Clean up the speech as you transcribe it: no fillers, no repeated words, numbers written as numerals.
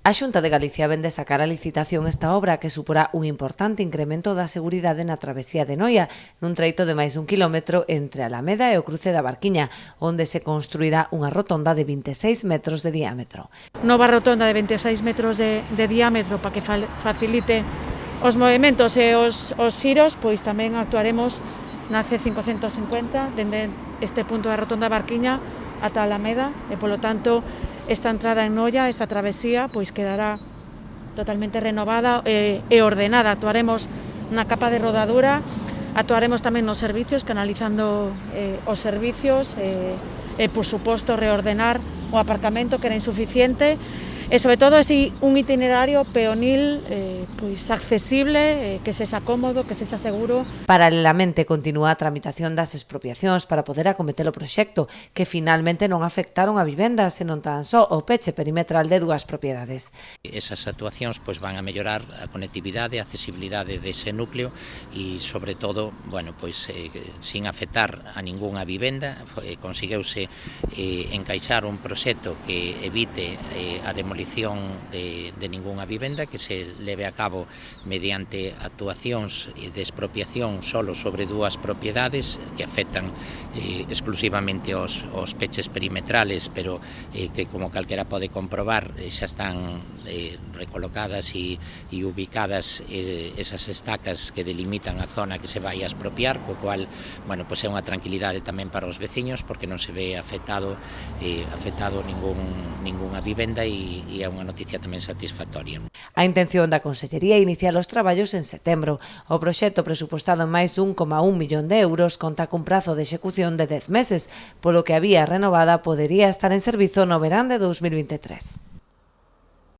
A Xunta de Galicia vende sacar a licitación esta obra que suporá un importante incremento da seguridade na travesía de Noia, nun treito de máis dun quilómetro entre Alameda e o cruce da Barquiña, onde se construirá unha rotonda de 26 metros de diámetro. Nova rotonda de 26 metros de diámetro para que facilite os movimentos e os xiros, pois tamén actuaremos na C550 dende este punto da rotonda da Barquiña ata Alameda e, polo tanto, esta entrada en Noia, esta travesía, pois quedará totalmente renovada e ordenada. Actuaremos na capa de rodadura, actuaremos tamén nos servicios, canalizando os servicios e, por suposto, reordenar o aparcamento que era insuficiente e, sobre todo, así un itinerario peonil pois accesible, que sexa cómodo, que sexa seguro. Paralelamente continúa a tramitación das expropiacións para poder acometer o proxecto, que finalmente non afectaron a vivenda, senón tan só o peche perimetral de dúas propiedades. Esas actuacións pois van a mellorar a conectividade, a accesibilidade dese núcleo e, sobre todo, bueno, pois sin afectar a ningunha vivenda, consegueuse encaixar un proxecto que evite a demolición de ningunha vivenda, que se leve a cabo mediante actuacións de expropiación solo sobre dúas propiedades que afectan exclusivamente os peches perimetrales, pero que, como calquera pode comprobar, xa están recolocadas e ubicadas esas estacas que delimitan a zona que se vai a expropiar, co cual, bueno, pois é unha tranquilidade tamén para os veciños, porque non se ve afectado ningunha vivenda e é unha noticia tamén satisfactoria. A intención da Consellería é iniciar os traballos en setembro. O proxecto, presupostado en máis dun 1,1 millón de euros, conta cun prazo de execución de 10 meses, polo que a vía renovada podería estar en servizo no verán de 2023.